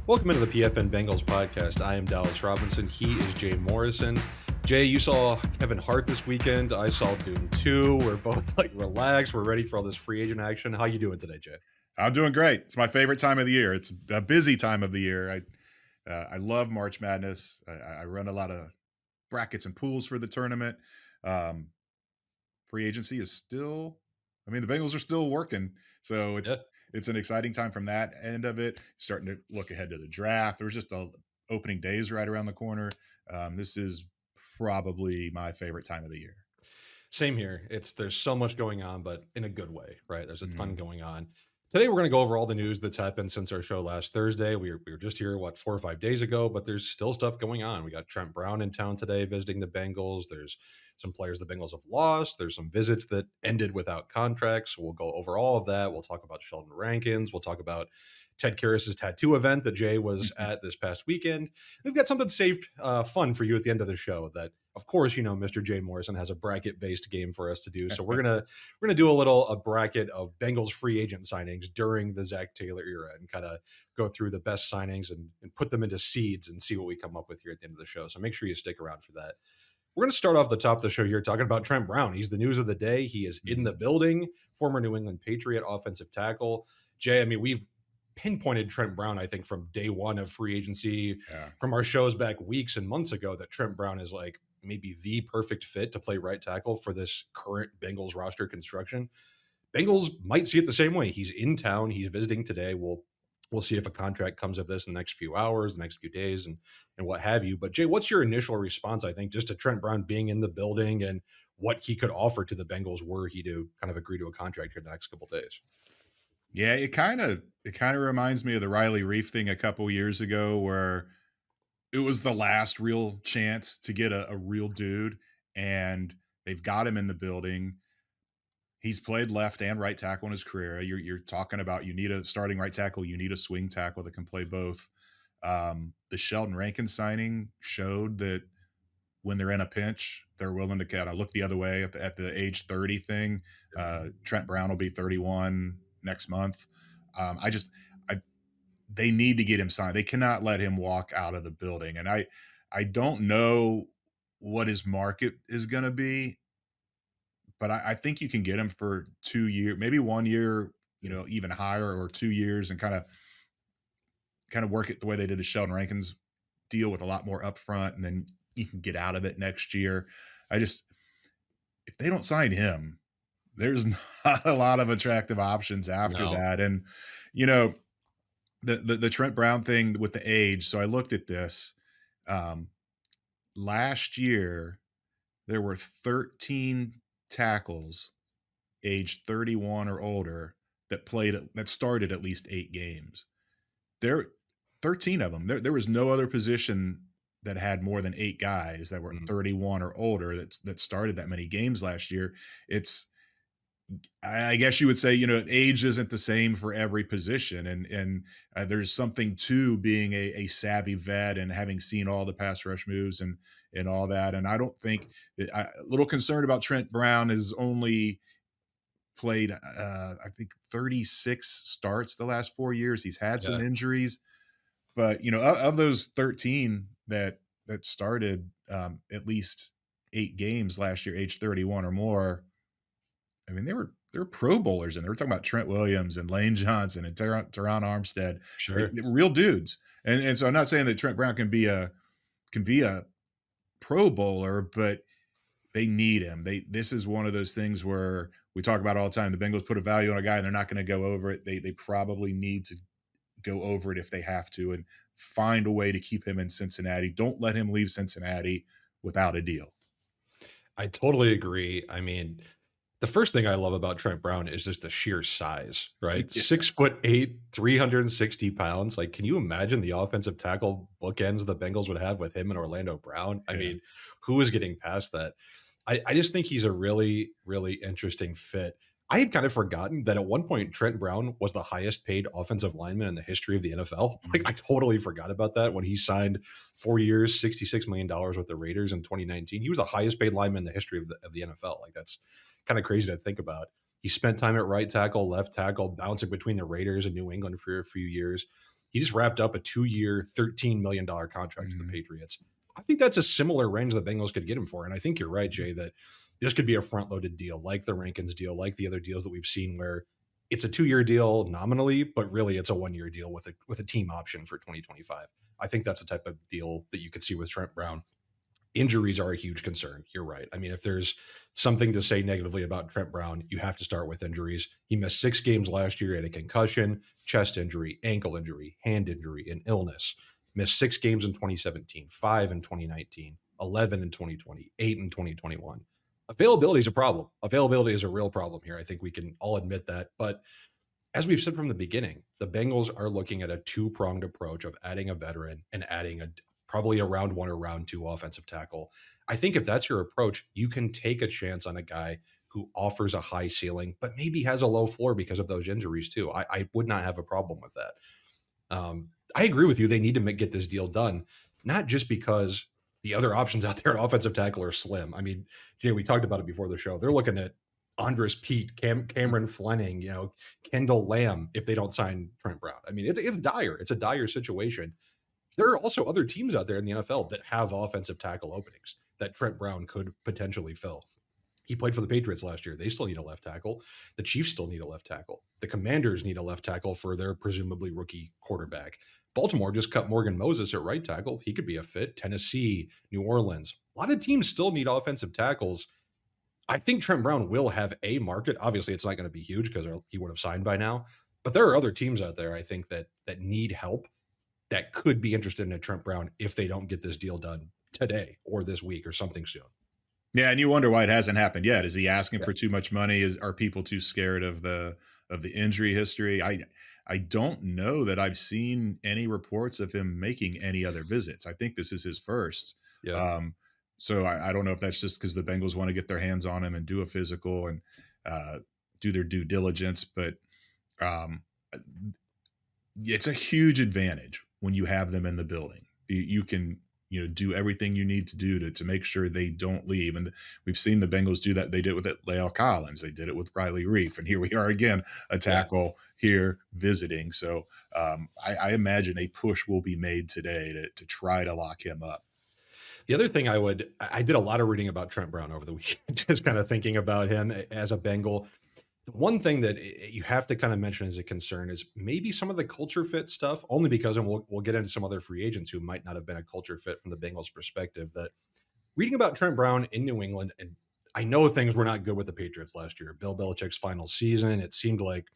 Welcome into the PFN Bengals podcast. I am Dallas Robinson. He is Jay Morrison. Jay, you saw Kevin Hart this weekend. I saw Dune 2. We're both relaxed. We're ready for all this free agent action. How you doing today, Jay? I'm doing great. It's my favorite time of the year. It's a busy time of the year. I love March Madness. I run a lot of brackets and pools for the tournament. Um, Free agency is still. I mean, the Bengals are still working, so Yeah. it's an exciting time from that end of it. Starting to look ahead to the draft. There's just opening days right around the corner. This is probably my favorite time of the year. Same here. There's so much going on, but in a good way, right? There's a ton Mhm. going on. Today we're going to go over all the news that's happened since our show last Thursday. We were just here, 4 or 5 days ago, but there's still stuff going on. We got Trent Brown in town today visiting the Bengals. There's some players the Bengals have lost. There's some visits that ended without contracts. So we'll go over all of that. We'll talk about Sheldon Rankins. We'll talk about Ted Karras's tattoo event that Jay was at this past weekend. We've got something saved fun for you at the end of the show that, of course, Mr. Jay Morrison has a bracket based game for us to do. So we're gonna do a bracket of Bengals free agent signings during the Zac Taylor era and kind of go through the best signings and put them into seeds and see what we come up with here at the end of the show. So make sure you stick around for that. We're going to start off the top of the show here talking about Trent Brown. He's the news of the day. He is in the building, former New England Patriot offensive tackle. Jay, I mean, we've pinpointed Trent Brown, I think, from day one of free agency, Yeah. from our shows back weeks and months ago, that Trent Brown is like maybe the perfect fit to play right tackle for this current Bengals roster construction. Bengals might see it the same way. He's in town. He's visiting today. We'll see if a contract comes of this in the next few hours, the next few days, and what have you. But Jay, what's your initial response, I think, just to Trent Brown being in the building and what he could offer to the Bengals were he to kind of agree to a contract here in the next couple of days? Yeah, it kind of reminds me of the Riley Reef thing a couple years ago where it was the last real chance to get a real dude, and they've got him in the building. He's played left and right tackle in his career. You're talking about you need a starting right tackle, you need a swing tackle that can play both. The Sheldon Rankin signing showed that when they're in a pinch, they're willing to kind of look the other way at the age 30 thing. Trent Brown will be 31 next month. I just, I they need to get him signed. They cannot let him walk out of the building. And I don't know what his market is going to be, but I think you can get him for 2 years, maybe 1 year, even higher, or 2 years, and kind of work it the way they did the Sheldon Rankins deal with a lot more upfront, and then you can get out of it next year. I just, if they don't sign him, there's not a lot of attractive options after No. that. And you know, the Trent Brown thing with the age. So I looked at this. Um, Last year, there were 13 tackles aged 31 or older that started at least 8 games. There 13 of them. There was no other position that had more than 8 guys that were Mhm. 31 or older that started that many games last year. It's I guess you would say, age isn't the same for every position, and there's something to being a savvy vet and having seen all the pass rush moves and all that. And I don't think a little concerned about Trent Brown is only played I think 36 starts the last 4 years. He's had some Yeah. injuries, but of those 13 that started at least 8 games last year, age 31 or more. I mean, they were Pro Bowlers, and they were talking about Trent Williams and Lane Johnson and Teron Armstead. Sure. They were real dudes. And so I'm not saying that Trent Brown can be a Pro Bowler, but they need him. This is one of those things where we talk about all the time. The Bengals put a value on a guy and they're not going to go over it. They probably need to go over it if they have to, and find a way to keep him in Cincinnati. Don't let him leave Cincinnati without a deal. I totally agree. I mean, the first thing I love about Trent Brown is just the sheer size, right? Yes. 6'8", 360 pounds. Like, can you imagine the offensive tackle bookends the Bengals would have with him and Orlando Brown? I Yeah. mean, who is getting past that? I just think he's a really, really interesting fit. I had kind of forgotten that at one point Trent Brown was the highest paid offensive lineman in the history of the NFL. Like, I Mhm. totally forgot about that when he signed 4 years, $66 million with the Raiders in 2019. He was the highest paid lineman in the history of the NFL. Like, that's kind of crazy to think about. He spent time at right tackle, left tackle, bouncing between the Raiders and New England for a few years. He just wrapped up a 2-year, $13 million contract to the Mhm. Patriots. I think that's a similar range the Bengals could get him for. And I think you're right, Jay, that this could be a front loaded deal like the Rankins deal, like the other deals that we've seen where it's a 2-year deal nominally, but really it's a 1-year deal with a team option for 2025. I think that's the type of deal that you could see with Trent Brown. Injuries are a huge concern. You're right. I mean, if there's something to say negatively about Trent Brown, you have to start with injuries. He missed 6 games last year. He had a concussion, chest injury, ankle injury, hand injury, and illness. Missed 6 games in 2017, 5 in 2019, 11 in 2020, 8 in 2021. Availability is a problem. Availability is a real problem here. I think we can all admit that. But as we've said from the beginning, the Bengals are looking at a two-pronged approach of adding a veteran and adding a probably a round one or round two offensive tackle. I think if that's your approach, you can take a chance on a guy who offers a high ceiling, but maybe has a low floor because of those injuries too. I would not have a problem with that. I agree with you. They need to get this deal done, not just because the other options out there at offensive tackle are slim. I mean, Jay, we talked about it before the show. They're looking at Andres Pete, Cameron Fleming, Kendall Lamb if they don't sign Trent Brown. I mean, it's dire. It's a dire situation. There are also other teams out there in the NFL that have offensive tackle openings that Trent Brown could potentially fill. He played for the Patriots last year. They still need a left tackle. The Chiefs still need a left tackle. The Commanders need a left tackle for their presumably rookie quarterback. Baltimore just cut Morgan Moses at right tackle. He could be a fit. Tennessee, New Orleans. A lot of teams still need offensive tackles. I think Trent Brown will have a market. Obviously, it's not going to be huge because he would have signed by now. But there are other teams out there, I think, that need help that could be interested in a Trent Brown if they don't get this deal done today or this week or something soon. Yeah, and you wonder why it hasn't happened yet. Is he asking Yeah. for too much money? Are people too scared of the injury history? I don't know that I've seen any reports of him making any other visits. I think this is his first. Yeah. Um, so I don't know if that's just because the Bengals want to get their hands on him and do a physical and uh, do their due diligence, but um, it's a huge advantage when you have them in the building. You can do everything you need to do to make sure they don't leave. And we've seen the Bengals do that. They did it with La'el Collins. They did it with Riley Reef. And here we are again, a Yeah. tackle here visiting. So I imagine a push will be made today to try to lock him up. The other thing I did a lot of reading about Trent Brown over the weekend, just kind of thinking about him as a Bengal. The one thing that you have to kind of mention as a concern is maybe some of the culture fit stuff, only because, and we'll get into some other free agents who might not have been a culture fit from the Bengals perspective. That reading about Trent Brown in New England, and I know things were not good with the Patriots last year. Bill Belichick's final season, it seemed like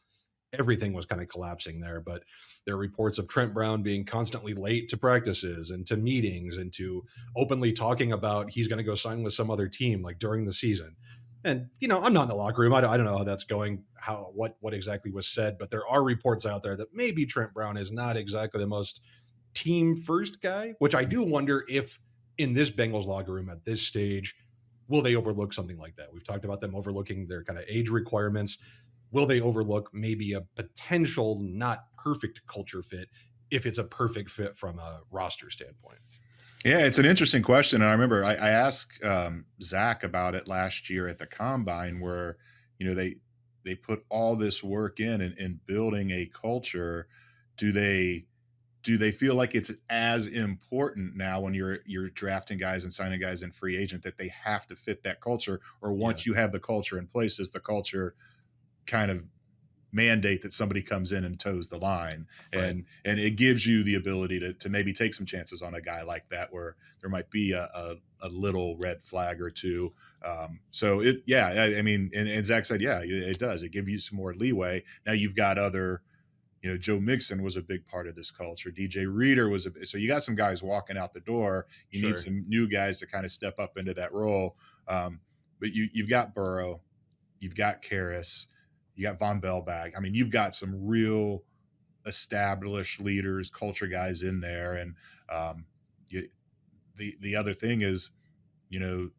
everything was kind of collapsing there. But there are reports of Trent Brown being constantly late to practices and to meetings and to openly talking about he's going to go sign with some other team like during the season. And I'm not in the locker room. I don't know how that's going, how what exactly was said, but there are reports out there that maybe Trent Brown is not exactly the most team first guy, which I do wonder if in this Bengals locker room at this stage, will they overlook something like that? We've talked about them overlooking their kind of age requirements. Will they overlook maybe a potential not perfect culture fit if it's a perfect fit from a roster standpoint? Yeah, it's an interesting question. And I remember I asked Zach about it last year at the combine where, they put all this work in building a culture. Do they feel like it's as important now when you're drafting guys and signing guys in free agent that they have to fit that culture? Or Yeah, once you have the culture in place, is the culture kind of mandate that somebody comes in and toes the line, right. and it gives you the ability to maybe take some chances on a guy like that where there might be a little red flag or two. So it yeah, I mean, and Zach said yeah, it does, it gives you some more leeway. Now you've got other, Joe Mixon was a big part of this culture. DJ Reader so you got some guys walking out the door. You need Sure. some new guys to kind of step up into that role. But you've got Burrow, you've got Karras, you got Von Bell back. I mean, you've got some real established leaders, culture guys in there, and you, the other thing is, you know,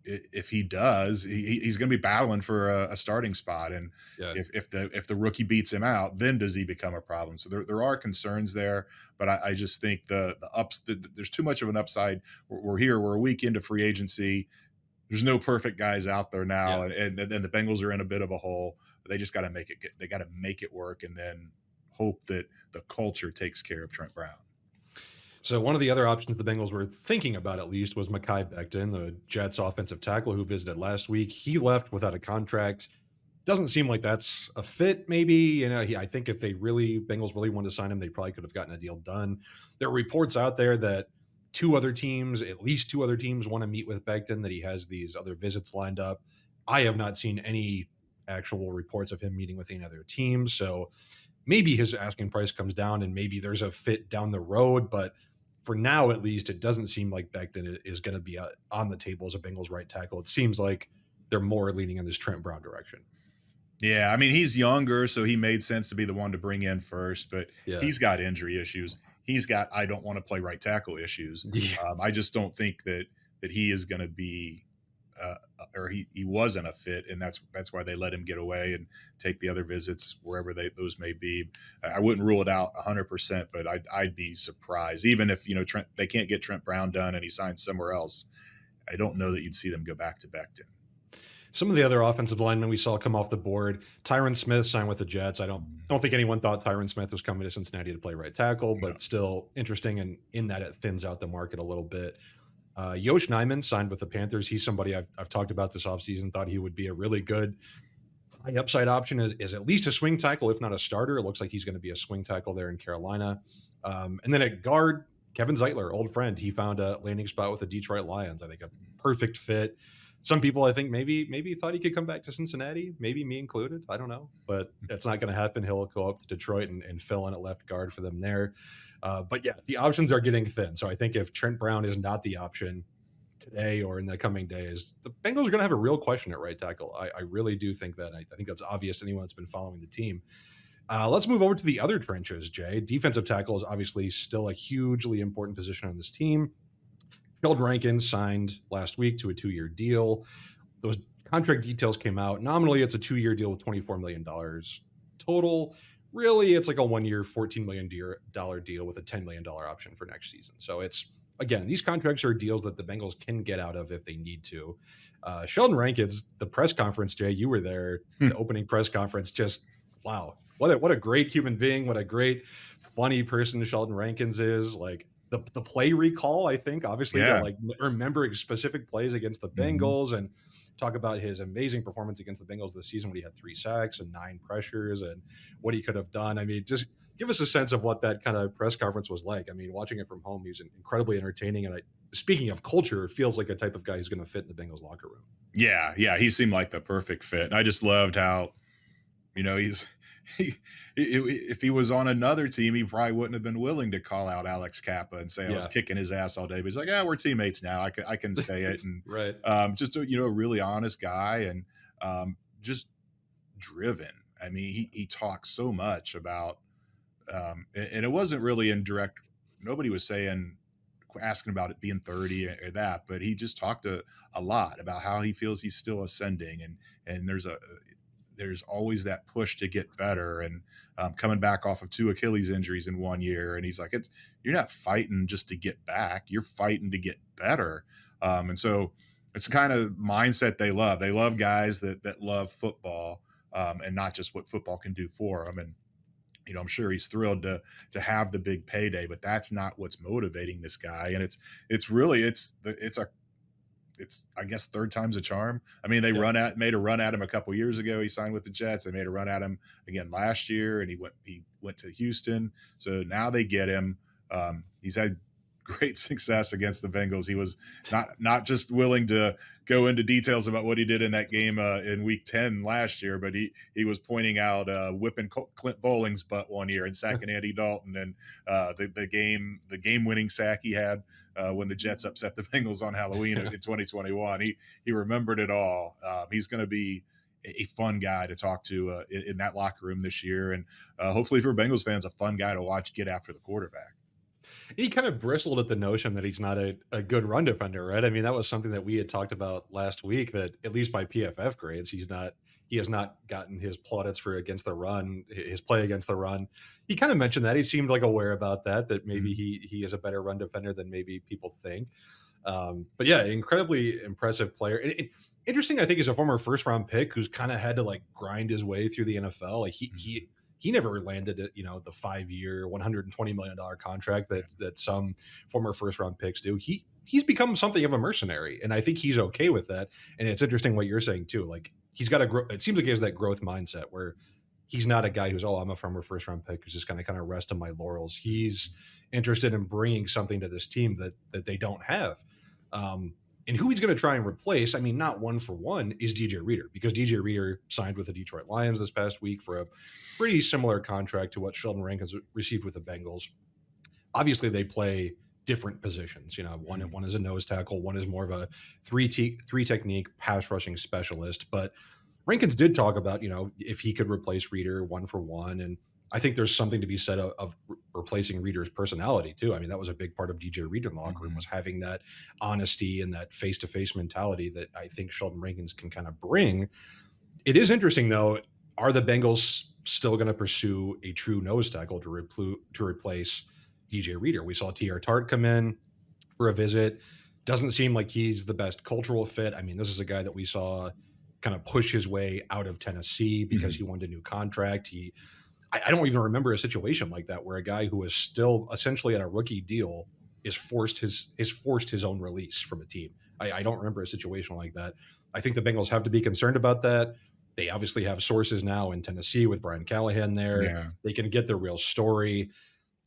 if he does, he's going to be battling for a starting spot, and Yeah. if the rookie beats him out, then does he become a problem? So there are concerns there, but I just think there's too much of an upside. We're a week into free agency. There's no perfect guys out there now, Yeah. and then the Bengals are in a bit of a hole. They just got to make it. They got to make it work, and then hope that the culture takes care of Trent Brown. So one of the other options the Bengals were thinking about at least was Mekhi Becton, the Jets offensive tackle who visited last week. He left without a contract. Doesn't seem like that's a fit. Maybe I think if they really Bengals really wanted to sign him, they probably could have gotten a deal done. There are reports out there that at least two other teams, want to meet with Becton. That he has these other visits lined up. I have not seen any actual reports of him meeting with any other teams. So maybe his asking price comes down, and maybe there's a fit down the road. But for now, at least, it doesn't seem like Becton is going to be on the table as a Bengals right tackle. It seems like they're more leaning in this Trent Brown direction. Yeah, I mean, he's younger, so he made sense to be the one to bring in first, but Yeah. he's got injury issues. He's got I don't want to play right tackle issues. Yeah. I just don't think that he is going to be or he wasn't a fit, and that's why they let him get away and take the other visits wherever those may be. I wouldn't rule it out 100%, but I'd be surprised even if Trent they can't get Trent Brown done and he signs somewhere else. I don't know that you'd see them go back to Becton. Some of the other offensive linemen we saw come off the board. Tyron Smith signed with the Jets. I don't think anyone thought Tyron Smith was coming to Cincinnati to play right tackle, No. but still interesting, and in that it thins out the market a little bit. Yosh Nijman signed with the Panthers. He's somebody I've talked about this offseason, thought he would be a really good high upside option is at least a swing tackle, if not a starter. It looks like he's going to be a swing tackle there in Carolina. And then at guard, Kevin Zeitler, old friend, he found a landing spot with the Detroit Lions. I think a perfect fit. Some people, I think, maybe thought he could come back to Cincinnati, maybe me included. I don't know, but that's not going to happen. He'll go up to Detroit and fill in at left guard for them there. But yeah, the options are getting thin. So I think if Trent Brown is not the option today or in the coming days, the Bengals are going to have a real question at right tackle. I really do think that. I think that's obvious to anyone that's been following the team. Let's move over to the other trenches, Jay. Defensive tackle is obviously still a hugely important position on this team. Sheldon Rankins signed last week to a 2-year deal. Those contract details came out. Nominally, it's a 2-year deal with $24 million total. Really, it's like a 1-year, $14 million deal with a $10 million option for next season. So it's, again, these contracts are deals that the Bengals can get out of if they need to. Sheldon Rankins, the press conference, Jay, you were there, the opening press conference, just wow. What a great human being. What a great, funny person Sheldon Rankins is. Like, the play recall, I think, obviously, to Yeah. like remembering specific plays against the Mhm. Bengals and talk about his amazing performance against the Bengals this season when he had 3 sacks and 9 pressures and what he could have done. I mean, just give us a sense of what that kind of press conference was like. I mean, watching it from home, he was incredibly entertaining. And speaking of culture, it feels like a type of guy who's going to fit in the Bengals locker room. Yeah, yeah, he seemed like the perfect fit. And I just loved how, he's he if he was on another team, he probably wouldn't have been willing to call out Alex Kappa and say I was Yeah, kicking his ass all day. But he's like, yeah, we're teammates now. I can say it, and right. just a really honest guy and just driven. I mean, he talks so much about, and it wasn't really in direct. Nobody was saying asking about it being 30 or that, but he just talked a lot about how he feels he's still ascending, and there's always that push to get better, and coming back off of 2 Achilles injuries in 1 year, and he's like, it's you're not fighting just to get back, you're fighting to get better, and so it's the kind of mindset they love. They love guys that love football, and not just what football can do for them. And I'm sure he's thrilled to have the big payday, but that's not what's motivating this guy. And it's really it's I guess third time's a charm. I mean, they Yeah. made a run at him a couple years ago. He signed with the Jets. They made a run at him again last year, and he went to Houston. So now they get him. He's had great success against the Bengals. He was not just willing to go into details about what he did in that game in Week 10 last year, but he was pointing out whipping Clint Bowling's butt 1 year and sacking Andy Dalton, and the game winning sack he had when the Jets upset the Bengals on Halloween in 2021. He remembered it all. He's going to be a fun guy to talk to in that locker room this year, and hopefully for Bengals fans, a fun guy to watch get after the quarterback. He kind of bristled at the notion that he's not a good run defender, right? I mean, that was something that we had talked about last week, that at least by PFF grades, he has not gotten his plaudits for against the run, his play against the run. He kind of mentioned that. He seemed like aware about that maybe Mhm. he is a better run defender than maybe people think. But yeah, incredibly impressive player. Interesting, I think, is a former first round pick who's kind of had to like grind his way through the NFL. Like he he never landed at, the 5-year, $120 million contract Yeah. that some former first round picks do. He's become something of a mercenary, and I think he's okay with that. And it's interesting what you're saying too. Like he's got a it seems like he has that growth mindset where he's not a guy who's, oh, I'm a former first round pick who's just going to kind of rest on my laurels. He's interested in bringing something to this team that they don't have. And who he's going to try and replace, I mean, not one for one, is DJ Reader, because DJ Reader signed with the Detroit Lions this past week for a pretty similar contract to what Sheldon Rankins received with the Bengals. Obviously, they play different positions. One Mhm. one is a nose tackle, one is more of a three technique pass rushing specialist. But Rankins did talk about, if he could replace Reader one for one. And I think there's something to be said of replacing Reader's personality too. I mean, that was a big part of DJ Reader in the locker room, was Mhm. having that honesty and that face to face mentality that I think Sheldon Rankins can kind of bring. It is interesting though. Are the Bengals still going to pursue a true nose tackle to replace DJ Reader? We saw Teair Tart come in for a visit. Doesn't seem like he's the best cultural fit. I mean, this is a guy that we saw kind of push his way out of Tennessee because Mhm. he wanted a new contract. I don't even remember a situation like that where a guy who is still essentially on a rookie deal is forced his own release from a team. I don't remember a situation like that. I think the Bengals have to be concerned about that. They obviously have sources now in Tennessee with Brian Callahan there. Yeah. They can get the real story.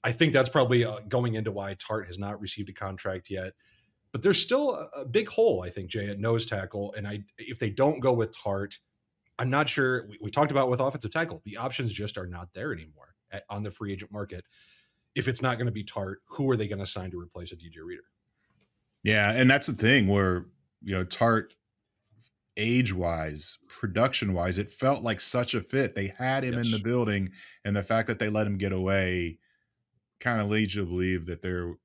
I think that's probably going into why Tart has not received a contract yet. But there's still a big hole, I think, Jay, at nose tackle. And if they don't go with Tart, I'm not sure. We talked about with offensive tackle, the options just are not there anymore on the free agent market. If it's not going to be Tart, who are they going to sign to replace a DJ Reader? Yeah, and that's the thing where, Tart, age-wise, production-wise, it felt like such a fit. They had him in the Yes. building, and the fact that they let him get away kinda leads you to believe that there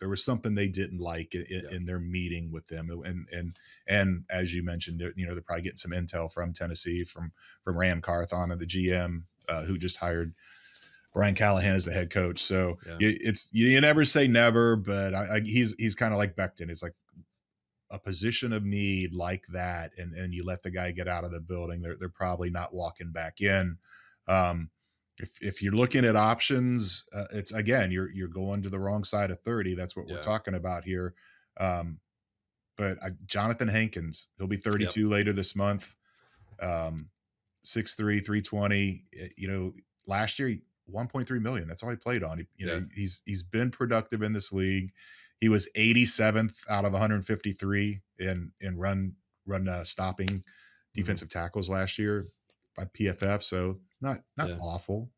was something they didn't like Yeah. in their meeting with them, and as you mentioned, they're probably getting some intel from Tennessee, from Ram Carthon, the GM, who just hired Brian Callahan as the head coach. So Yeah. you never say never, but he's kind of like Becton. It's like a position of need like that, and you let the guy get out of the building, they're probably not walking back in. Um, if you're looking at options, it's again you're going to the wrong side of 30. That's what we're Yeah. talking about here. Um, but Jonathan Hankins, he'll be Yep. 32 later this month. Um, 6'3", 320. Last year 1.3 million. That's all he played on. Yeah. He's been productive in this league. He was 87th out of 153 in run stopping Mhm. defensive tackles last year by PFF. So not Yeah. awful.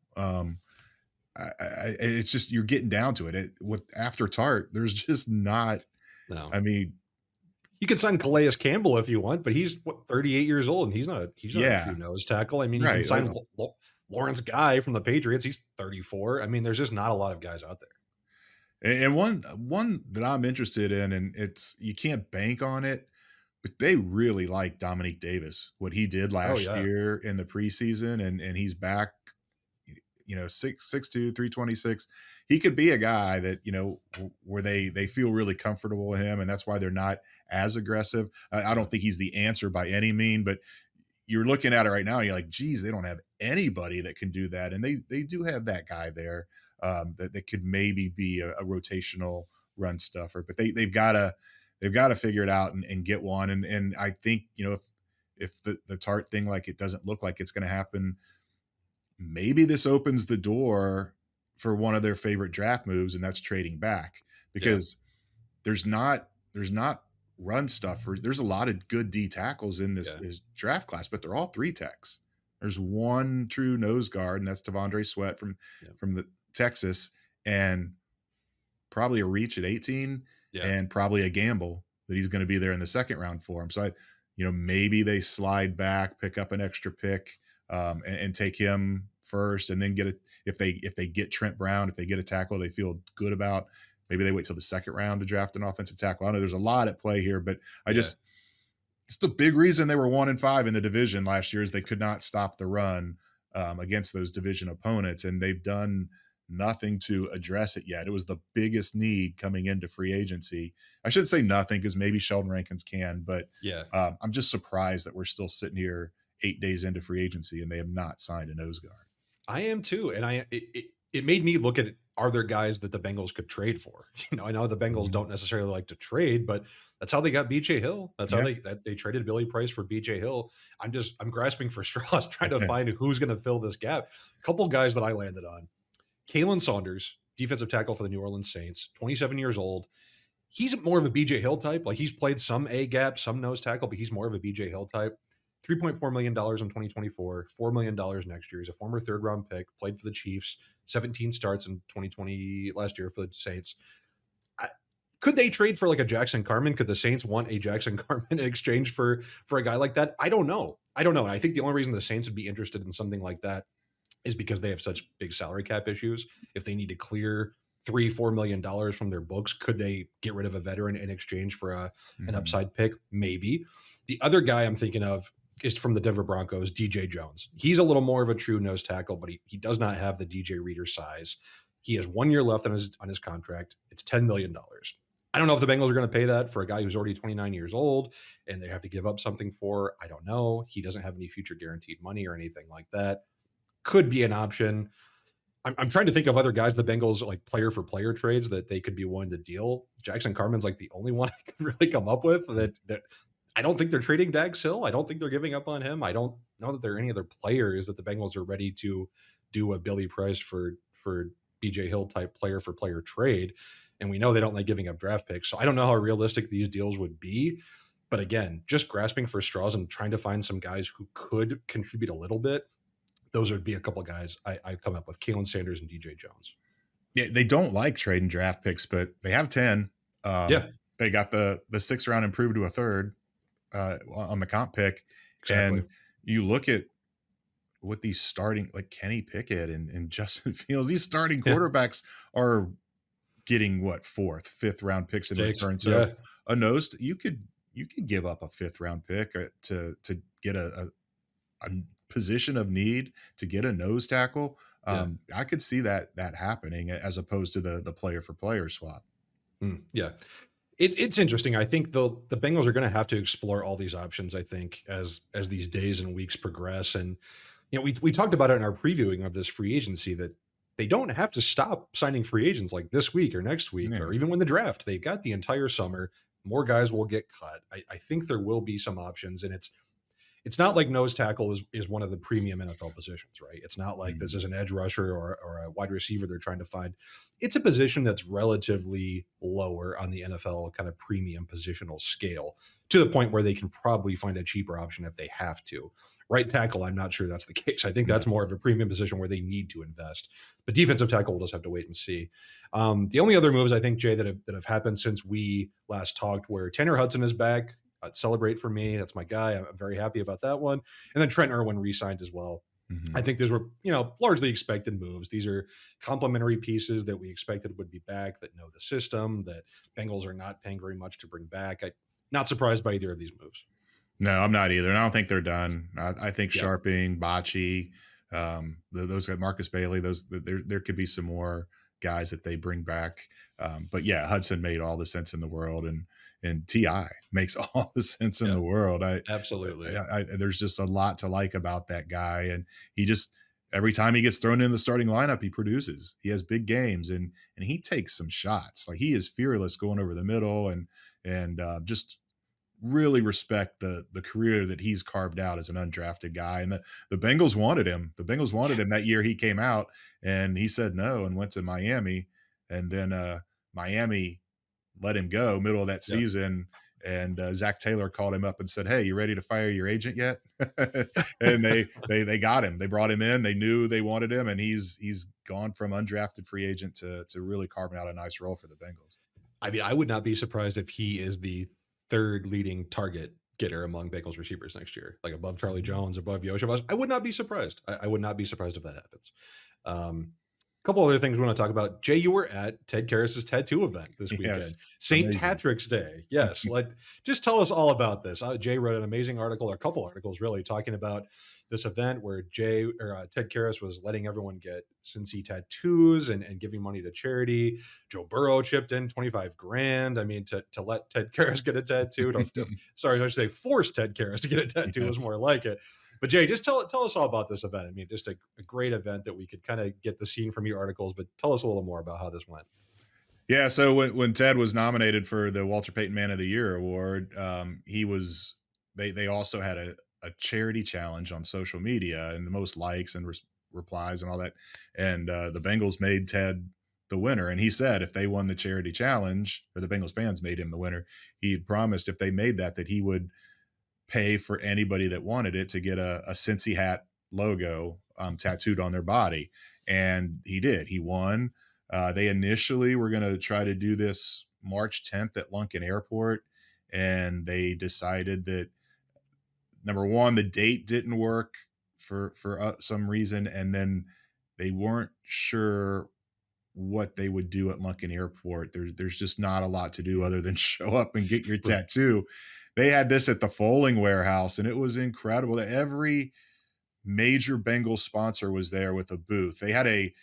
It's just you're getting down to it. With after Tart, there's just not. No. I mean, You could sign Calais Campbell if you want, but he's 38 years old and he's not a true yeah, nose tackle. I mean, you can right. sign Lawrence Guy from the Patriots. He's 34. I mean, there's just not a lot of guys out there. And one that I'm interested in, and it's you can't bank on it, but they really like Dominique Davis, what he did Oh last yeah. year in the preseason, and he's back, 6'2", 326. He could be a guy that, where they feel really comfortable with him, and that's why they're not as aggressive. I Yeah. don't think he's the answer by any mean, but you're looking at it right now, and you're like, geez, they don't have anybody that can do that. And they do have that guy there, that could maybe be a rotational run stuffer, but they've got to figure it out and get one. And I think, if the Tart thing, like, it doesn't look like it's going to happen, maybe this opens the door for one of their favorite draft moves, and that's trading back, Yeah. because there's not run stuffers. There's a lot of good D tackles in this Yeah. this draft class, but they're all three techs. There's one true nose guard, and that's Tavondre Sweat from Yeah. the Texas, and probably a reach at 18, Yeah. and probably a gamble that he's going to be there in the second round for him. So maybe they slide back, pick up an extra pick, and take him first, and then get it if they get Trent Brown, if they get a tackle they feel good about. Maybe they wait till the second round to draft an offensive tackle. I know there's a lot at play here, but I Yeah. just it's the big reason they were 1-5 in the division last year is they could not stop the run, against those division opponents, and they've done nothing to address it yet. It was the biggest need coming into free agency. I shouldn't say nothing because maybe Sheldon Rankins can, but Yeah. I'm just surprised that we're still sitting here 8 days into free agency and they have not signed a nose guard. I am too, and it made me look at, are there guys that the Bengals could trade for? I know the Bengals Mhm. don't necessarily like to trade, but that's how they got BJ Hill. That's how Yeah. they traded Billy Price for BJ Hill. I'm grasping for straws trying to find who's going to fill this gap. A couple guys that I landed on. Kalen Saunders, defensive tackle for the New Orleans Saints, 27 years old. He's more of a BJ Hill type. Like, he's played some A gap, some nose tackle, but he's more of a BJ Hill type. $3.4 million in 2024, $4 million next year. He's a former third round pick, played for the Chiefs, 17 starts in 2020 last year for the Saints. I, could they trade for like a Jackson Carman? Could the Saints want a Jackson Carman in exchange for a guy like that? I don't know. I don't know. And I think the only reason the Saints would be interested in something like that is because they have such big salary cap issues. If they need to clear $3-4 million from their books, could they get rid of a veteran in exchange for an Mhm. upside pick? Maybe. The other guy I'm thinking of is from the Denver Broncos, DJ Jones. He's a little more of a true nose tackle, but he does not have the DJ Reader size. He has 1 year left on his contract. It's $10 million. I don't know if the Bengals are going to pay that for a guy who's already 29 years old and they have to give up something for. I don't know. He doesn't have any future guaranteed money or anything like that. Could be an option. I'm trying to think of other guys the Bengals like player for player trades that they could be willing to deal. Jackson Carman's like the only one I could really come up with that I don't think they're trading Dax Hill. I don't think they're giving up on him. I don't know that there are any other players that the Bengals are ready to do a Billy Price for BJ Hill type player for player trade. And we know they don't like giving up draft picks. So I don't know how realistic these deals would be. But again, just grasping for straws and trying to find some guys who could contribute a little bit, those would be a couple guys I come up with: Kalen Sanders and DJ Jones. Yeah, they don't like trading draft picks, but they have 10. Yeah, They got the 6th round improved to a 3rd, on the comp pick, exactly. and you look at what these starting like Kenny Pickett and Justin Fields, these starting Yeah, quarterbacks are getting what, 4th, 5th round picks in sixth. return. So Yeah, a nose you could give up a 5th round pick, to get a position of need to get a nose tackle. yeah, I could see that happening as opposed to the player for player swap. yeah. It's interesting. I think the Bengals are going to have to explore all these options. I think as these days and weeks progress, and we talked about it in our previewing of this free agency that they don't have to stop signing free agents like this week or next week Yeah. or even when the draft. They've got the entire summer. More guys will get cut. I think there will be some options, and it's not like nose tackle is one of the premium NFL positions, right? It's not like this Mhm. is an edge rusher or a wide receiver they're trying to find. It's a position that's relatively lower on the NFL kind of premium positional scale, to the point where they can probably find a cheaper option if they have to. Right tackle, I'm not sure that's the case. I think No. that's more of a premium position where they need to invest. But defensive tackle, we'll just have to wait and see. The only other moves I think, Jay, that have happened since we last talked, where Tanner Hudson is back. Celebrate for me. That's my guy. I'm very happy about that one. And then Trent Irwin re-signed as well. I Mhm. think these were, largely expected moves. These are complementary pieces that we expected would be back, that know the system, that Bengals are not paying very much to bring back. Not surprised by either of these moves. No, I'm not either, and I don't think they're done. I think Yeah, Sharping, Bocce, those guys, Marcus Bailey, those there could be some more guys that they bring back. But yeah, Hudson made all the sense in the world, and Ti makes all the sense in yeah, the world. absolutely. There's just a lot to like about that guy, and he just every time he gets thrown in the starting lineup, he produces. He has big games, and he takes some shots. Like, he is fearless going over the middle, and just really respect the career that he's carved out as an undrafted guy. And the Bengals wanted him. The Bengals wanted him that year he came out, and he said no and went to Miami. And then Miami let him go middle of that Yeah. season. And Zac Taylor called him up and said, "Hey, you ready to fire your agent yet?" And they got him. They brought him in. They knew they wanted him, and he's gone from undrafted free agent to really carving out a nice role for the Bengals. I mean, I would not be surprised if he is the third leading target getter among Bengals receivers next year, like above Charlie Jones, above Yoshivas. I would not be surprised. I would not be surprised if that happens. Um, couple other things we want to talk about. Jay, you were at Ted Karras's tattoo event this weekend, Yes, St. amazing. Patrick's Day. Yes, just tell us all about this. Jay wrote an amazing article, or a couple articles, really, talking about this event where Ted Karras was letting everyone get Cincy tattoos and giving money to charity. Joe Burrow chipped in 25 grand. I mean, to let Ted Karras get a tattoo, sorry, I should say force Ted Karras to get a tattoo is Yes. more like it. But Jay, just tell us all about this event. I mean, just a great event that we could kind of get the scene from your articles, but tell us a little more about how this went. Yeah, so when Ted was nominated for the Walter Payton Man of the Year award, he was they also had a charity challenge on social media and the most likes and replies and all that, and the Bengals made Ted the winner, and he said if they won the charity challenge, or the Bengals fans made him the winner, he promised if they made that he would pay for anybody that wanted it to get a Cincy hat logo tattooed on their body. And he did. He won. They initially were going to try to do this March 10th at Lunken Airport. And they decided that, number one, the date didn't work for some reason. And then they weren't sure what they would do at Lunken Airport. There's just not a lot to do other than show up and get your Right. tattoo. They had this at the Foaling Warehouse, and it was incredible. Every major Bengals sponsor was there with a booth. They had it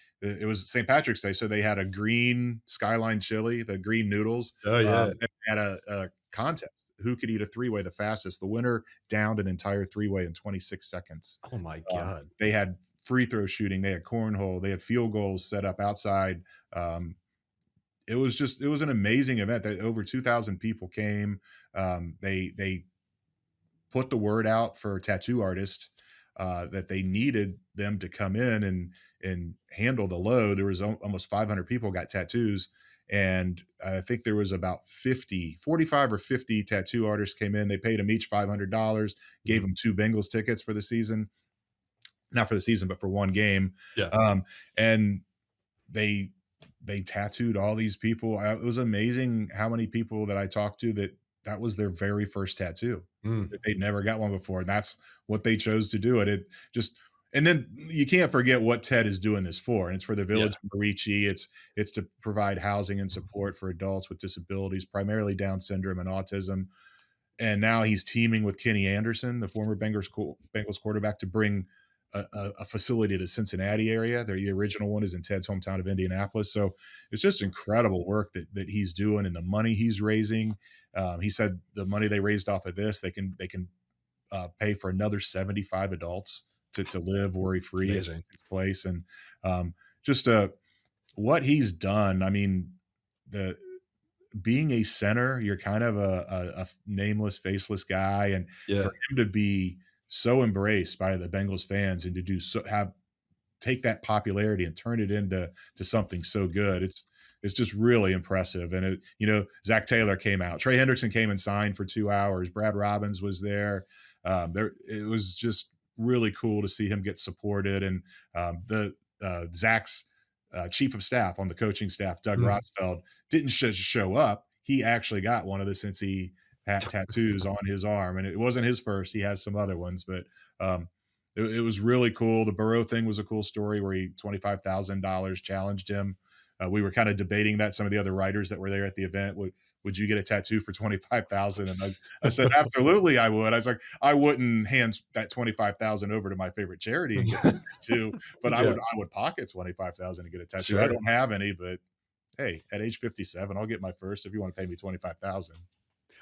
was St. Patrick's Day, so they had a green Skyline chili, the green noodles. Oh yeah. They had a contest. Who could eat a three-way the fastest? The winner downed an entire three-way in 26 seconds. Oh my God. They had free throw shooting, they had cornhole, they had field goals set up outside. It was an amazing event. That over 2,000 people came. They put the word out for tattoo artists that they needed them to come in and handle the load. There was almost 500 people got tattoos, and I think there was about 45 or 50 tattoo artists came in. They paid them each $500, gave Mhm. them two Bengals tickets for the season, not for the season, but for one game. Yeah. And they they tattooed all these people. It was amazing how many people that I talked to that was their very first tattoo. Mm. That they'd never got one before, and that's what they chose to do. It just and then you can't forget what Ted is doing this for, and it's for the Yeah. Village of Marici. It's to provide housing and support for adults with disabilities, primarily Down syndrome and autism. And now he's teaming with Kenny Anderson, the former Bengals quarterback, to bring a facility to Cincinnati area. The original one is in Ted's hometown of Indianapolis. So it's just incredible work that he's doing and the money he's raising. He said the money they raised off of this, they can pay for another 75 adults to live worry free at Amazing. his place. And just what he's done. I mean, the being a center, you're kind of a nameless, faceless guy, and for Yeah. him to be so embraced by the Bengals fans and to do so have take that popularity and turn it into something so good. It's just really impressive. And Zac Taylor came out. Trey Hendrickson came and signed for 2 hours. Brad Robbins was there. It was just really cool to see him get supported. And the Zach's chief of staff on the coaching staff, Doug Mhm. Rossfeld, didn't just show up. He actually got one of the Cincy hat tattoos on his arm, and it wasn't his first. He has some other ones, but um, it was really cool. The Burrow thing was a cool story where he $25,000 challenged him. We were kind of debating that. Some of the other writers that were there at the event would you get a tattoo for 25,000? And I said absolutely I would. I was like I wouldn't hand that 25,000 over to my favorite charity and get a tattoo, but I Yeah. would pocket 25,000 to get a tattoo. I Sure. don't have any, but hey, at age 57, I'll get my first if you want to pay me 25,000.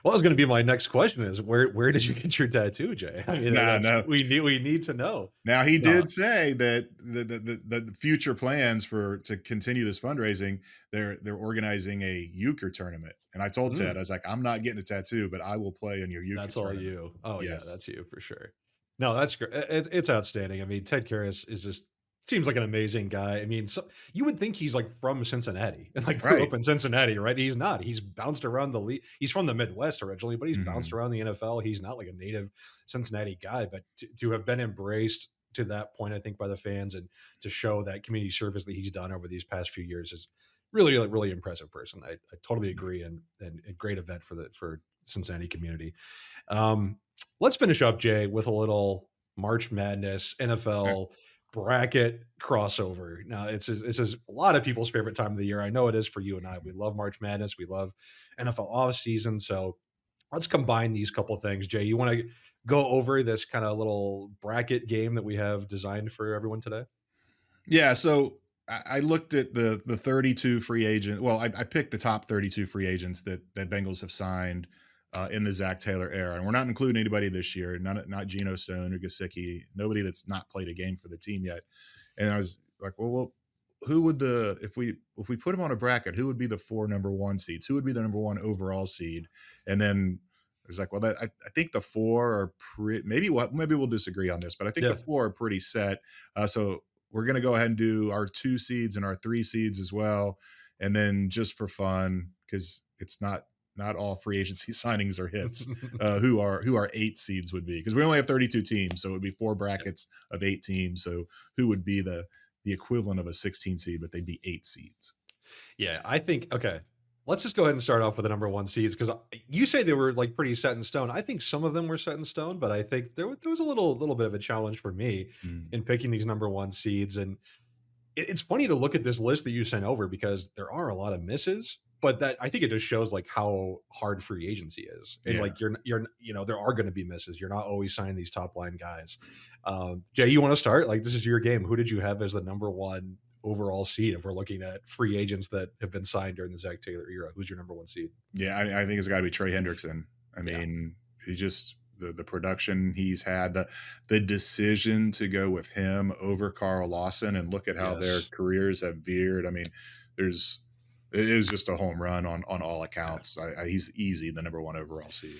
Well, that was going to be my next question is where did you get your tattoo, Jay? I mean, No, that's no. we need to know. Now he No. did say that the future plans for to continue this fundraising, they're organizing a euchre tournament. And I told Ted, Mm. I was like, I'm not getting a tattoo, but I will play in your euchre That's all tournament. you. Oh yeah, Yes. that's you for sure. No, that's great. It's outstanding. I mean, Ted Karras is just seems like an amazing guy. I mean, so you would think he's like from Cincinnati and like grew Right. up in Cincinnati, right? He's not. He's bounced around the league. He's from the Midwest originally, but he's bounced Mhm. around the NFL. He's not like a native Cincinnati guy, but to have been embraced to that point, I think by the fans and to show that community service that he's done over these past few years is really, really, really impressive person. I totally agree, and a great event for Cincinnati community. Um, let's finish up, Jay, with a little March Madness Okay. NFL bracket crossover. Now, it's a lot of people's favorite time of the year. I know it is for you and I. We love March Madness. We love NFL off season. So let's combine these couple things. Jay, you want to go over this kind of little bracket game that we have designed for everyone today? Yeah, so I looked at the 32 free agent. Well, I picked the top 32 free agents that Bengals have signed in the Zac Taylor era, and we're not including anybody this year. Not Geno Stone or Gesicki, nobody that's not played a game for the team yet. And I was like, well, who would the if we put him on a bracket, who would be the four number one seeds? Who would be the number one overall seed? And then I was like, well, I think the four are maybe we'll disagree on this, but I think the Yeah. four are pretty set. So we're going to go ahead and do our two seeds and our three seeds as well, and then just for fun, because it's not all free agency signings are hits. Who our eight seeds would be, because we only have 32 teams, so it would be four brackets of eight teams. So who would be the equivalent of a 16 seed, but they'd be eight seeds. Yeah, I think okay. Let's just go ahead and start off with the number one seeds because you say they were like pretty set in stone. I think some of them were set in stone, but I think there was a little bit of a challenge for me Mm. in picking these number one seeds. And it's funny to look at this list that you sent over because there are a lot of misses, but that I think it just shows like how hard free agency is. And Yeah. like there are going to be misses. You're not always signing these top line guys. Jay, you want to start? Like this is your game. Who did you have as the number one overall seed if we're looking at free agents that have been signed during the Zac Taylor era? Who's your number one seed? Yeah, I think it's got to be Trey Hendrickson. I Yeah. mean, he just the production he's had, the decision to go with him over Carl Lawson, and look at how their Yes. careers have veered. I mean, there's it was just a home run on all Yeah. accounts. He's easy the number one overall seed.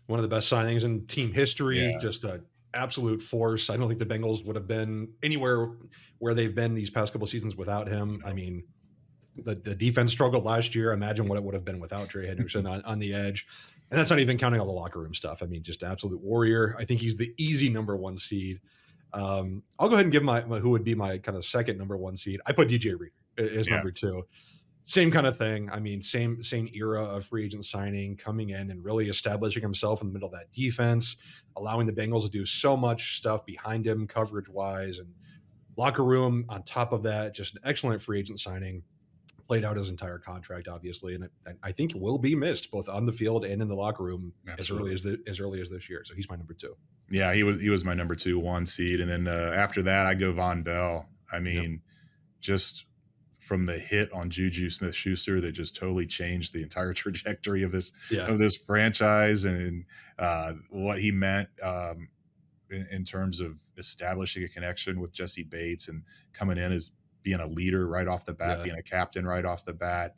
One of the best signings in team history, Yeah, just a absolute force. I don't think the Bengals would have been anywhere where they've been these past couple seasons without him. I no, mean, the defense struggled last year. Imagine what it would have been without Trey Hendrickson on the edge. And that's not even counting all the locker room stuff. I mean, just absolute warrior. I think he's the easy number one seed. I'll go ahead and give my who would be my kind of second number one seed. I put DJ Reader as yeah, number two. Same kind of thing. I mean, same era of free agent signing, coming in and really establishing himself in the middle of that defense, allowing the Bengals to do so much stuff behind him, coverage wise, and locker room. On top of that, just an excellent free agent signing. Played out his entire contract, obviously, and I think will be missed both on the field and in the locker room absolutely. as early as this year. So he's my number two. Yeah, he was my number two one seed, and then after that, I go Von Bell. I Yep. mean, just from the hit on Juju Smith Schuster that just totally changed the entire trajectory Yeah. of this franchise, and what he meant in terms of establishing a connection with Jesse Bates and coming in as being a leader right off the bat, Yeah. being a captain right off the bat.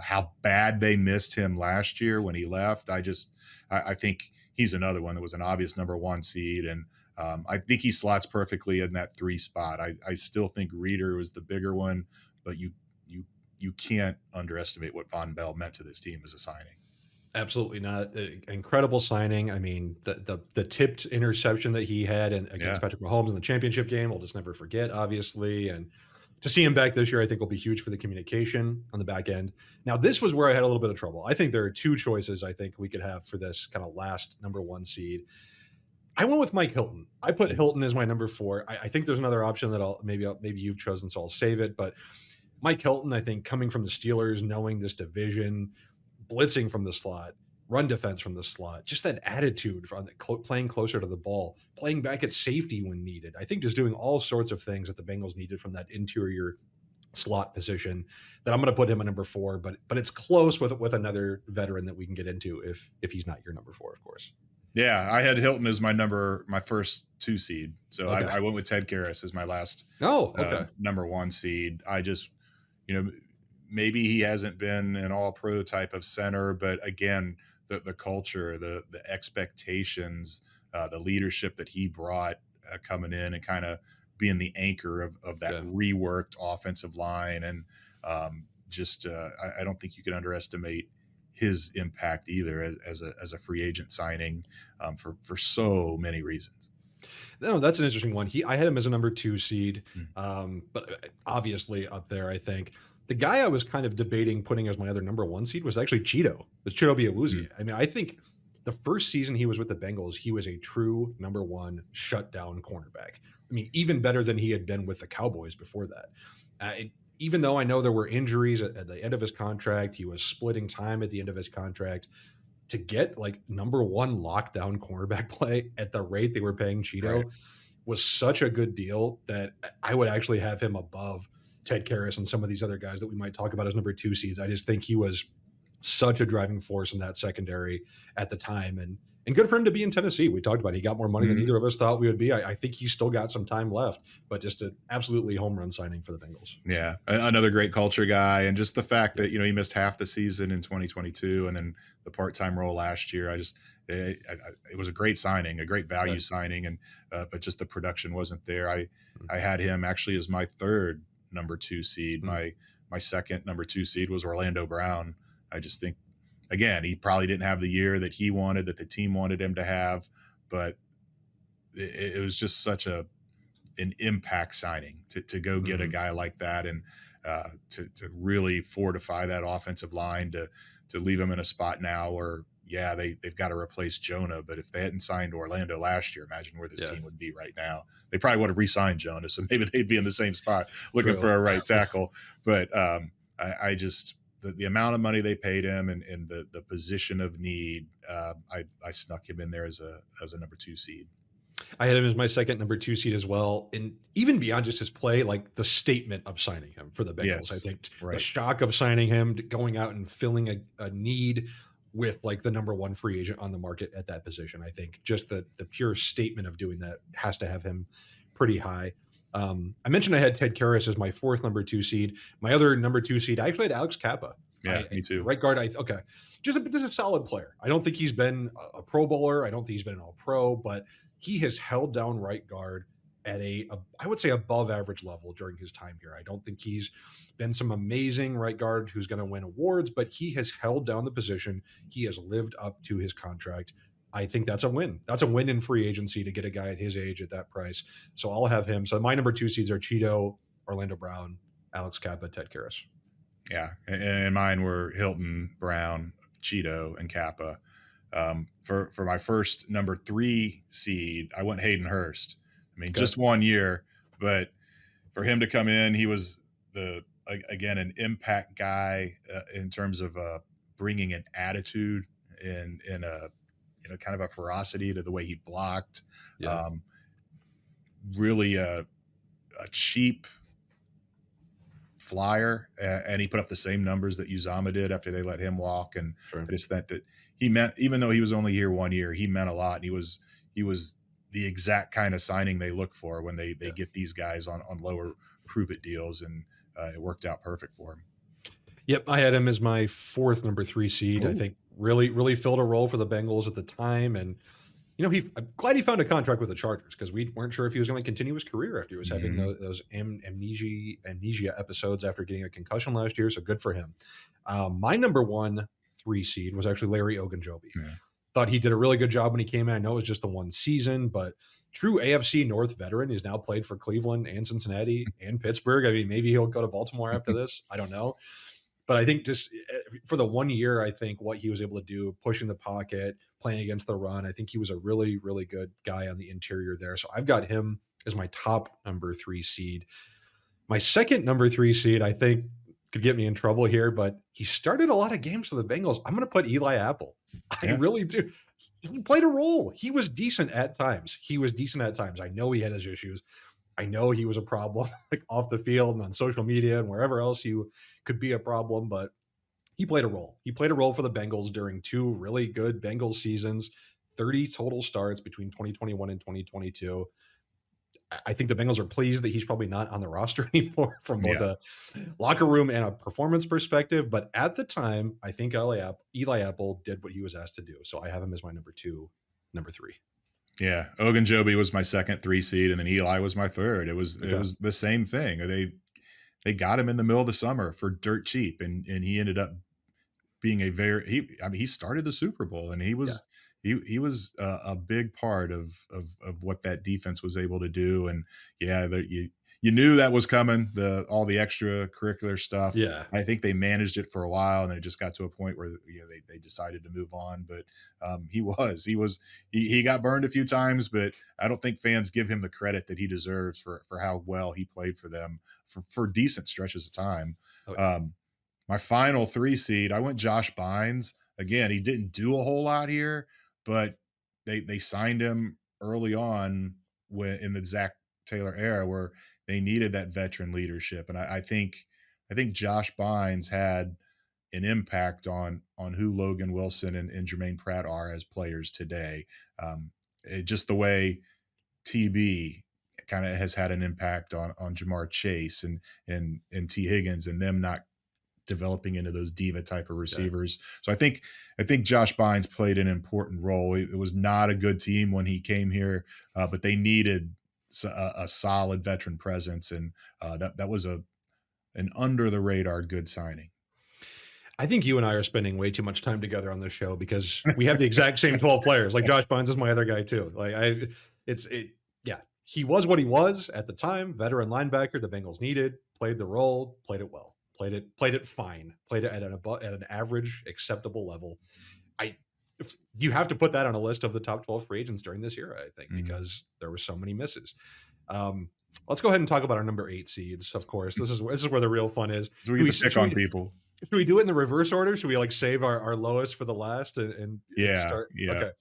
How bad they missed him last year when he left. I think he's another one that was an obvious number one seed, and I think he slots perfectly in that three spot. I still think Reader was the bigger one, but you you can't underestimate what Von Bell meant to this team as a signing. Absolutely not. Incredible signing. I mean, the tipped interception that he had against Yeah, Patrick Mahomes in the championship game, we'll just never forget, obviously. And to see him back this year, I think will be huge for the communication on the back end. Now, this was where I had a little bit of trouble. I think there are two choices I think we could have for this kind of last number one seed. I went with Mike Hilton. I put Hilton as my number four. I think there's another option that maybe you've chosen, so I'll save it. But Mike Hilton, I think coming from the Steelers, knowing this division, blitzing from the slot, run defense from the slot, just that attitude from playing closer to the ball, playing back at safety when needed. I think just doing all sorts of things that the Bengals needed from that interior slot position. That I'm going to put him at number four, but it's close with another veteran that we can get into if he's not your number four, of course. yeah. I had Hilton as my first two seed, so Okay. I went with Ted Karras as my last Oh, okay. number one seed. I just, you know, maybe he hasn't been an all pro type of center, but again, the culture, the expectations, the leadership that he brought coming in and kind of being the anchor of that Yeah. reworked offensive line. And I don't think you can underestimate his impact either as a free agent signing for so many reasons. No, that's an interesting one. I had him as a number two seed, Mm. but obviously up there. I think the guy I was kind of debating putting as my other number one seed was actually Cheeto. Was Cheeto Mm. Biawuzie? I mean, I think the first season he was with the Bengals, he was a true number one shutdown cornerback. I mean, even better than he had been with the Cowboys before that. Even though I know there were injuries at the end of his contract, he was splitting time at the end of his contract to get like number one lockdown cornerback play at the rate they were paying Right. Cheeto was such a good deal that I would actually have him above Ted Karras and some of these other guys that we might talk about as number two seeds. I just think he was such a driving force in that secondary at the time. And good for him to be in Tennessee. We talked about it. He got more money than Mhm. either of us thought we would be. I think he's still got some time left, but just an absolutely home run signing for the Bengals. Yeah, another great culture guy, and just the fact Yep. that he missed half the season in 2022, and then the part-time role last year. It was a great signing, a great Yeah. value signing, and but just the production wasn't there. Mm, I had him actually as my third number two seed. mm, My second number two seed was Orlando Brown. I just think again he probably didn't have the year that he wanted, that the team wanted him to have, but it was just such a an impact signing to go get a mhm. guy like that, and to really fortify that offensive line, to leave them in a spot now where yeah they've got to replace Jonah, but if they hadn't signed Orlando last year, imagine where this Yeah. team would be right now. They probably would have re-signed Jonah, so maybe they'd be in the same spot looking True. for a right tackle. But I just the amount of money they paid him, and the position of need, I snuck him in there as a number two seed. I had him as my second number 2 seed as well, and even beyond just his play, like, the statement of signing him for the Bengals, I Yes, think the right. shock of signing him, to going out and filling a need with, like, the number 1 free agent on the market at that position, I think just the pure statement of doing that has to have him pretty high. I mentioned I had Ted Karras as my 4th number 2 seed. My other number 2 seed, I actually had Alex Kappa. Yeah, me too. Right guard, okay, just a solid player. I don't think he's been a Pro Bowler, I don't think he's been an All-Pro, but he has held down right guard at a I would say above average level during his time here. I don't think he's been some amazing right guard who's going to win awards, but he has held down the position. He has lived up to his contract. I think that's a win. That's a win in free agency to get a guy at his age at that price. So I'll have him. So my number 2 seeds are Cheeto, Orlando Brown, Alex Kappa, Ted Karras. Yeah, and mine were Hilton, Brown, Cheeto, and Kappa. For my first number three seed, I went Hayden Hurst. I mean, Okay. just 1 year, but for him to come in, he was again an impact guy in terms of bringing an attitude and a kind of a ferocity to the way he blocked. Yeah. Um, really a cheap flyer, and he put up the same numbers that Uzama did after they let him walk. And Sure. I just think that he meant, even though he was only here 1 year, he meant a lot. And he was the exact kind of signing they look for when they Yeah. get these guys on lower prove it deals, and it worked out perfect for him. Yep, I had him as my 4th number 3 seed. I Oh, think really filled a role for the Bengals at the time, and I'm glad he found a contract with the Chargers because we weren't sure if he was going to continue his career after he was having hmm those amnesia episodes after getting a concussion last year. So good for him. My number 1 3 seed was actually Larry Ogunjobi. yeah, Thought he did a really good job when he came in. I know it was just the one season, but true AFC North veteran. He's now played for Cleveland and Cincinnati and Pittsburgh. I mean, maybe he'll go to Baltimore after this. I don't know. But I think just for the 1 year, I think what he was able to do, pushing the pocket, playing against the run, I think he was a really good guy on the interior there. So I've got him as my top number 3 seed. My second number 3 seed, I think, could get me in trouble here, but he started a lot of games for the Bengals. I'm going to put Eli Apple. I yeah, really do. He played a role. He was decent at times. He was decent at times. I know he had his issues. I know he was a problem like off the field and on social media and wherever else you could be a problem, but he played a role. He played a role for the Bengals during 2 really good Bengals seasons, 30 total starts between 2021 and 2022. I think the Bengals are pleased that he's probably not on the roster anymore from both yeah. a locker room and a performance perspective. But at the time, I think Eli Apple did what he was asked to do. So I have him as my number 2, number 3. Yeah, Ogunjobi was my second three seed, and then Eli was my third. It Okay. was the same thing. They got him in the middle of the summer for dirt cheap, and he ended up being a very I mean, he started the Super Bowl, and Yeah. he was a big part of what that defense was able to do. And yeah, you knew that was coming, the all the extracurricular stuff. Yeah. I think they managed it for a while, and then it just got to a point where they decided to move on. But he got burned a few times, but I don't think fans give him the credit that he deserves for how well he played for them for decent stretches of time. Oh, yeah. Um, my final three seed, I went Josh Bynes. Again, he didn't do a whole lot here, but they signed him early on when in the Zac Taylor era where they needed that veteran leadership. And I think Josh Bynes had an impact on who Logan Wilson and Jermaine Pratt are as players today. Just the way TB kind of has had an impact on Jamar Chase and T Higgins and them not developing into those diva type of Yeah. receivers. So I think Josh Bynes played an important role. It was not a good team when he came here, but they needed a solid veteran presence, and that was a an under the radar good signing. I think you and I are spending way too much time together on this show because we have the exact same 12 players. Like Josh Bynes is my other guy too. Yeah, he was what he was at the time, veteran linebacker the Bengals needed, played the role, played it well, played it fine, played it at an average acceptable level. I You have to put that on a list of the top 12 free agents during this era, I think, Mhm. because there were so many misses. Um, let's go ahead and talk about our number 8 seeds. Of course, this is where the real fun is. So we Should get we to pick should on we people. should we do it in the reverse order? Should we like save our lowest for the last and Yeah, start? yeah. Okay.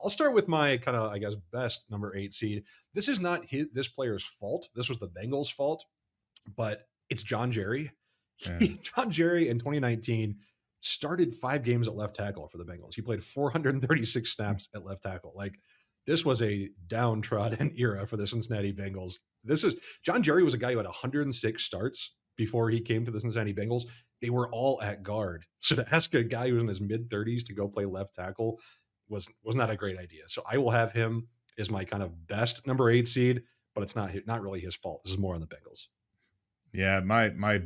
I'll start with my kind of, I guess, best number 8 seed. This is not this player's fault. This was the Bengals' fault, but it's John Jerry. Yeah. John Jerry in 2019 started 5 games at left tackle for the Bengals. He played 436 snaps at left tackle. Like this was a downtrodden era for the Cincinnati Bengals. This is John Jerry was a guy who had 106 starts before he came to the Cincinnati Bengals. They were all at guard. So to ask a guy who's in his mid 30s to go play left tackle was not a great idea. So I will have him as my kind of best number 8 seed, but it's not really his fault. This is more on the Bengals. Yeah, my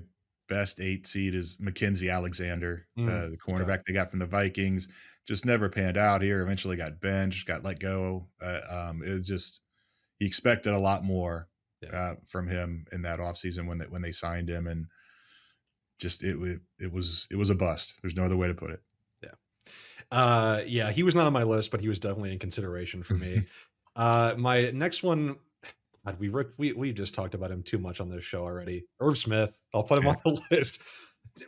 best 8 seed is Mackenzie Alexander, the Okay. cornerback they got from the Vikings. Just never panned out here. Eventually got benched, got let go. It was just he expected a lot more Yeah. from him in that offseason when they signed him, and just it was a bust. There's no other way to put it. Yeah. Yeah, he was not on my list, but he was definitely in consideration for me. My next one, God, we just talked about him too much on this show already. Irv Smith, I'll put him Yeah. on the list.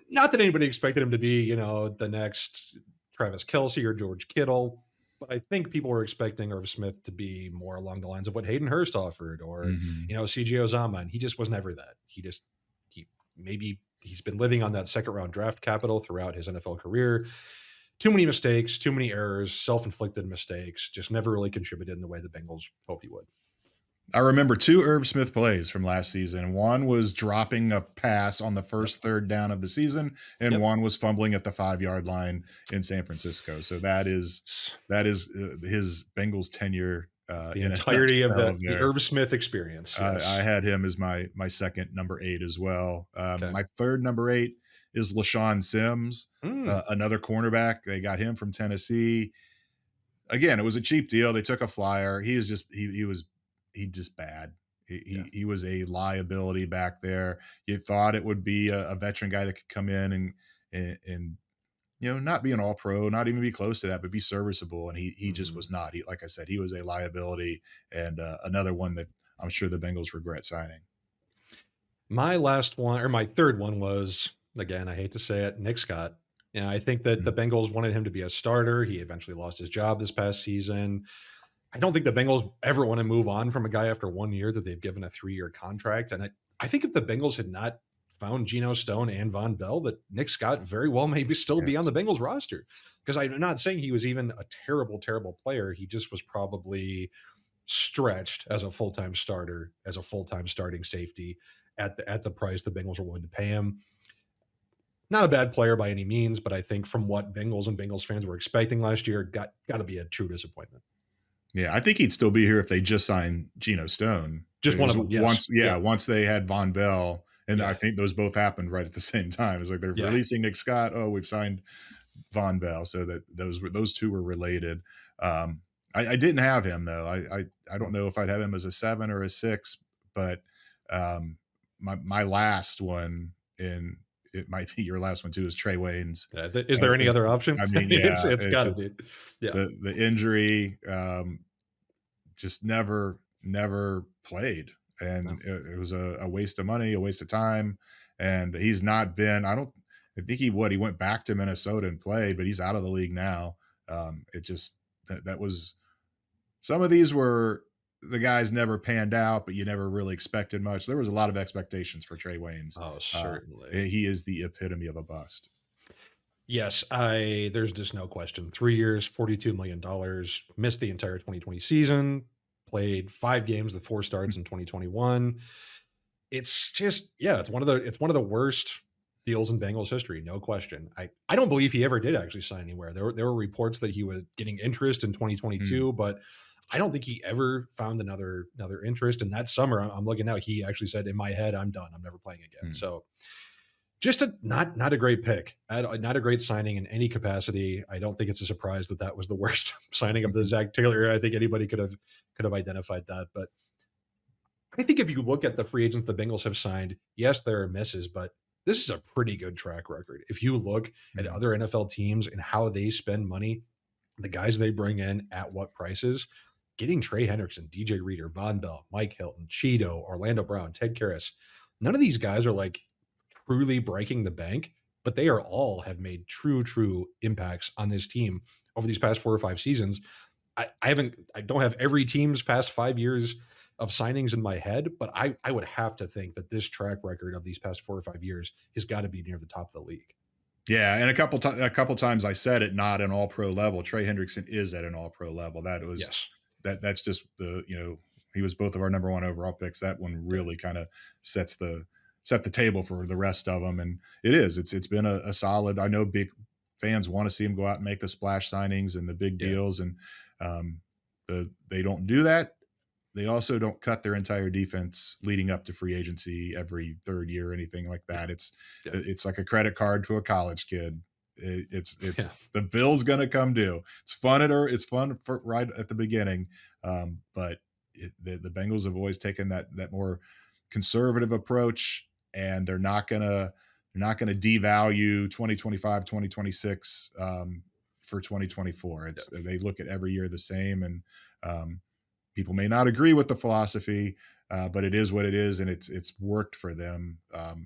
Not that anybody expected him to be, the next Travis Kelsey or George Kittle, but I think people were expecting Irv Smith to be more along the lines of what Hayden Hurst offered, or Mhm. CJ Ozama, and he just was never that. He maybe he's been living on that second round draft capital throughout his NFL career. Too many mistakes, too many errors, self inflicted mistakes. Just never really contributed in the way the Bengals hoped he would. I remember 2 Irv Smith plays from last season. One was dropping a pass on the Yep. first third down of the season, and Yep. one was fumbling at the 5-yard line in San Francisco. So that is his Bengals tenure The in a entirety of nutshell the there. Irv Smith experience. I Yes. had him as my second number 8 as well. Okay. My third number 8 is LaShawn Sims, Mm, another cornerback. They got him from Tennessee. Again, it was a cheap deal. They took a flyer. He just bad. He, yeah. he he was a liability back there. You thought it would be a veteran guy that could come in and not be an all pro, not even be close to that, but be serviceable. And he just Mhm. was not. He like I said, he was a liability and another one that I'm sure the Bengals regret signing. My last one, or my third one, was, again, I hate to say it, Nick Scott. Yeah, I think that the Mhm. Bengals wanted him to be a starter. He eventually lost his job this past season. I don't think the Bengals ever want to move on from a guy after 1 year that they've given a 3-year contract. And I think if the Bengals had not found Geno Stone and Von Bell, that Nick Scott very well maybe still be on Yes. the Bengals roster. Because I'm not saying he was even a terrible, terrible player. He just was probably stretched as a full-time starter, as a full-time starting safety at the price the Bengals were willing to pay him. Not a bad player by any means, but I think from what Bengals and Bengals fans were expecting last year, got to be a true disappointment. Yeah, I think he'd still be here if they just signed Geno Stone. Just one Because of them, yes. Yeah, once they had Von Bell, and I yeah, think those both happened right at the same time. It's like they're yeah. releasing Nick Scott. Oh, we've signed Von Bell, so that those two were related. I didn't have him though. I don't know if I'd have him as a 7 or a 6, but um, my last one, and it might be your last one too, is Trey Waynes. Yeah, is there any Is- other option? I mean, it's yeah, it's it's got to just be. Yeah, the injury. Just never played, no. and it was a waste of money, a waste of time, and he's not been. I think he went back to Minnesota and played, but he's out of the league now. It just that was some of these were the guys never panned out, but you never really expected much. There was a lot of expectations for Trey Waynes. Oh, Uh, certainly. he is the epitome of a bust. Yes, I there's just no question. 3 years, $42 million, missed the entire 2020 season, played 5 games with 4 starts in 2021. It's just yeah, it's one of the worst deals in Bengals history, no question. I don't believe he ever did actually sign anywhere. There were reports that he was getting interest in Mm, 2022, but I don't think he ever found another interest. And that summer, I'm looking now, he actually said, "In my head, I'm done. I'm never playing again." mm, So just a not a great pick, not a great signing in any capacity. I don't think it's a surprise that that was the worst signing of the mhm, Zac Taylor era. I think anybody could have identified that, but I think if you look at the free agents the Bengals have signed, yes, there are misses, but this is a pretty good track record. If you look at mm. other NFL teams and how they spend money, the guys they bring in at what prices, getting Trey Hendrickson, DJ Reader, Von Bell, Mike Hilton, Cheeto, Orlando Brown, Ted Karras, none of these guys are like truly breaking the bank, but they are all have made true impacts on this team over these past 4 or 5 seasons. I don't have every team's past 5 years of signings in my head, but I would have to think that this track record of these past 4 or 5 years has got to be near the top of the league. Yeah, and a couple times I said it, not an all pro level. Trey Hendrickson is at an all pro level. Yes. That's just the he was both of our number one overall picks. That one Yeah. really kind of sets the set the table for the rest of them, and it's been a solid. I know big fans want to see him go out and make the splash signings and the big Yeah. deals, and um, they don't do that. They also don't cut their entire defense leading up to free agency every third year or anything like Yeah. that. Yeah. It's like a credit card to a college kid. Yeah. It's the bill's gonna come due. It's fun for right at the beginning, but the Bengals have always taken that more conservative approach, and they're not gonna devalue 2025, 2026 for 2024. Yeah. It's they look at every year the same, and um, people may not agree with the philosophy, but it is what it is, and it's worked for them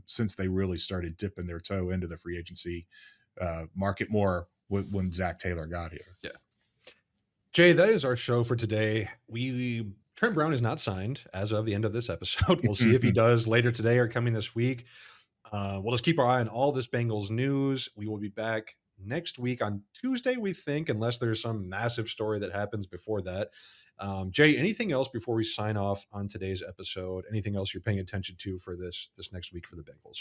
since they really started dipping their toe into the free agency market more when Zac Taylor got here. Yeah. Jay, that is our show for today. We Trent Brown is not signed as of the end of this episode. We'll see if he does later today or coming this week. We'll just keep our eye on all this Bengals news. We will be back next week on Tuesday, we think, unless there's some massive story that happens before that. Jay, anything else before we sign off on today's episode? Anything else you're paying attention to for this next week for the Bengals?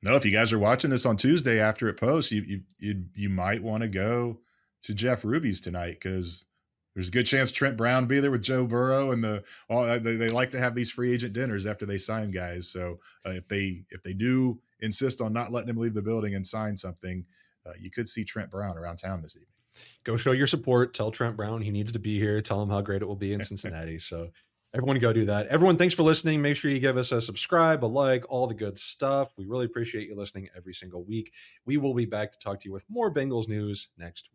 No, if you guys are watching this on Tuesday after it posts, you might want to go to Jeff Ruby's tonight because there's a good chance Trent Brown be there with Joe Burrow and they like to have these free agent dinners after they sign guys. So if they do insist on not letting him leave the building and sign something, you could see Trent Brown around town this Go show your support. Tell Trent Brown he needs to be here. Tell him how great it will be in evening. Cincinnati. So everyone go do that. Everyone, thanks for listening. Make sure you give us a subscribe, a like, all the good stuff. We really appreciate you listening every single week. We will be back to talk to you with more Bengals news next week.